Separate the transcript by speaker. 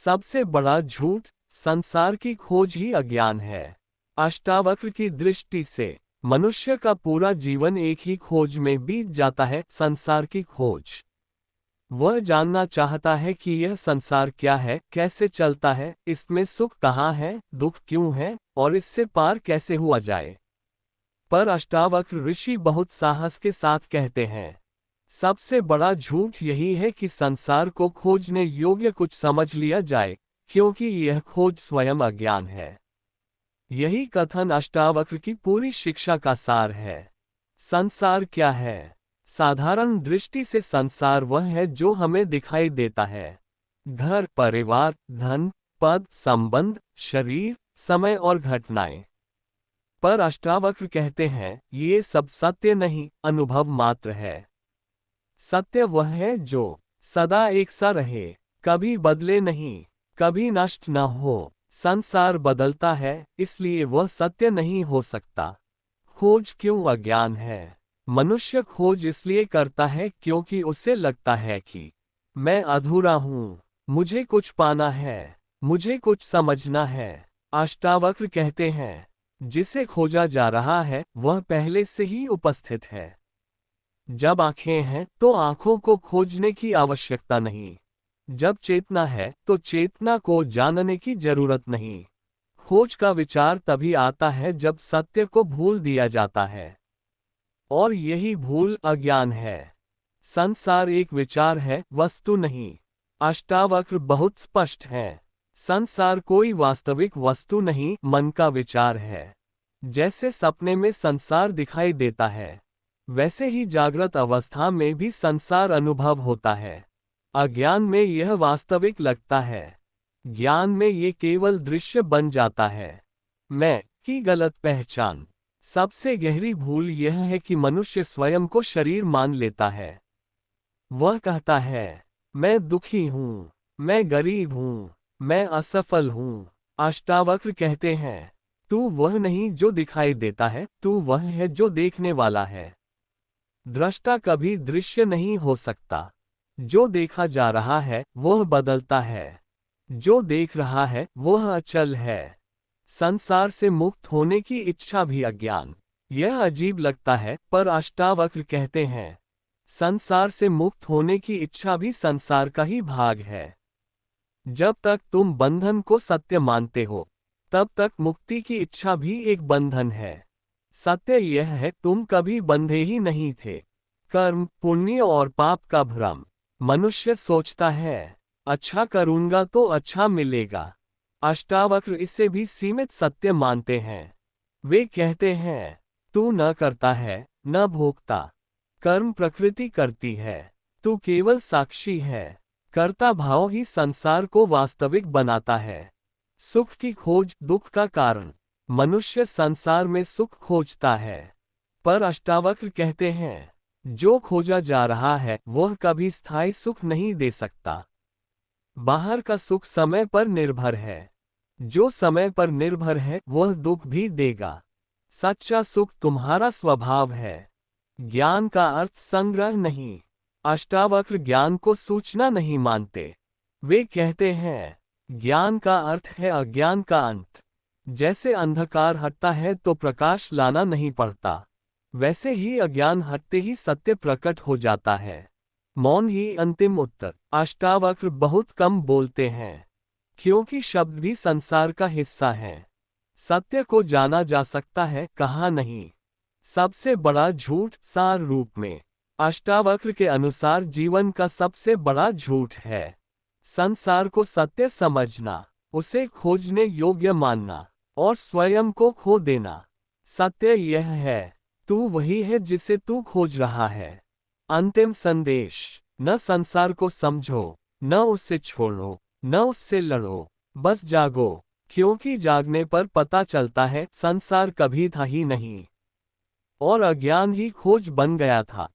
Speaker 1: सबसे बड़ा झूठ, संसार की खोज ही अज्ञान है। अष्टावक्र की दृष्टि से मनुष्य का पूरा जीवन एक ही खोज में बीत जाता है, संसार की खोज। वह जानना चाहता है कि यह संसार क्या है, कैसे चलता है, इसमें सुख कहाँ है, दुख क्यों है, और इससे पार कैसे हुआ जाए। पर अष्टावक्र ऋषि बहुत साहस के साथ कहते हैं, सबसे बड़ा झूठ यही है कि संसार को खोजने योग्य कुछ समझ लिया जाए, क्योंकि यह खोज स्वयं अज्ञान है। यही कथन अष्टावक्र की पूरी शिक्षा का सार है। संसार क्या है? साधारण दृष्टि से संसार वह है जो हमें दिखाई देता है। घर, परिवार, धन, पद, संबंध, शरीर, समय और घटनाएं। पर अष्टावक्र कहते हैं, ये सब सत्य नहीं, अनुभव मात्र है। सत्य वह है जो सदा एक सा रहे, कभी बदले नहीं, कभी नष्ट न हो। संसार बदलता है, इसलिए वह सत्य नहीं हो सकता। खोज क्यों अज्ञान है? मनुष्य खोज इसलिए करता है क्योंकि उसे लगता है कि मैं अधूरा हूँ, मुझे कुछ पाना है, मुझे कुछ समझना है। अष्टावक्र कहते हैं, जिसे खोजा जा रहा है वह पहले से ही उपस्थित है। जब आंखें हैं तो आंखों को खोजने की आवश्यकता नहीं। जब चेतना है तो चेतना को जानने की जरूरत नहीं। खोज का विचार तभी आता है जब सत्य को भूल दिया जाता है, और यही भूल अज्ञान है। संसार एक विचार है, वस्तु नहीं। अष्टावक्र बहुत स्पष्ट है। संसार कोई वास्तविक वस्तु नहीं, मन का विचार है। जैसे सपने में संसार दिखाई देता है, वैसे ही जागृत अवस्था में भी संसार अनुभव होता है। अज्ञान में यह वास्तविक लगता है, ज्ञान में ये केवल दृश्य बन जाता है। मैं की गलत पहचान। सबसे गहरी भूल यह है कि मनुष्य स्वयं को शरीर मान लेता है। वह कहता है, मैं दुखी हूँ, मैं गरीब हूँ, मैं असफल हूँ। अष्टावक्र कहते हैं, तू वह नहीं जो दिखाई देता है, तू वह है जो देखने वाला है। दृष्टा कभी दृश्य नहीं हो सकता। जो देखा जा रहा है वह बदलता है, जो देख रहा है वह अचल है। संसार से मुक्त होने की इच्छा भी अज्ञान। यह अजीब लगता है, पर अष्टावक्र कहते हैं, संसार से मुक्त होने की इच्छा भी संसार का ही भाग है। जब तक तुम बंधन को सत्य मानते हो, तब तक मुक्ति की इच्छा भी एक बंधन है। सत्य यह है, तुम कभी बंधे ही नहीं थे। कर्म, पुण्य और पाप का भ्रम। मनुष्य सोचता है, अच्छा करूंगा तो अच्छा मिलेगा। अष्टावक्र इसे भी सीमित सत्य मानते हैं। वे कहते हैं, तू न करता है, न भोगता। कर्म प्रकृति करती है, तू केवल साक्षी है। कर्ता भाव ही संसार को वास्तविक बनाता है। सुख की खोज दुख का कारण। मनुष्य संसार में सुख खोजता है, पर अष्टावक्र कहते हैं, जो खोजा जा रहा है वह कभी स्थायी सुख नहीं दे सकता। बाहर का सुख समय पर निर्भर है, जो समय पर निर्भर है वह दुख भी देगा। सच्चा सुख तुम्हारा स्वभाव है। ज्ञान का अर्थ संग्रह नहीं। अष्टावक्र ज्ञान को सूचना नहीं मानते। वे कहते हैं, ज्ञान का अर्थ है अज्ञान का अंत। जैसे अंधकार हटता है तो प्रकाश लाना नहीं पड़ता, वैसे ही अज्ञान हटते ही सत्य प्रकट हो जाता है। मौन ही अंतिम उत्तर। अष्टावक्र बहुत कम बोलते हैं, क्योंकि शब्द भी संसार का हिस्सा है। सत्य को जाना जा सकता है, कहा नहीं। सबसे बड़ा झूठ सार रूप में अष्टावक्र के अनुसार जीवन का सबसे बड़ा झूठ है संसार को सत्य समझना, उसे खोजने योग्य मानना और स्वयं को खो देना। सत्य यह है, तू वही है जिसे तू खोज रहा है। अंतिम संदेश, न संसार को समझो, न उससे छोड़ो, न उससे लड़ो, बस जागो, क्योंकि जागने पर पता चलता है संसार कभी था ही नहीं, और अज्ञान ही खोज बन गया था।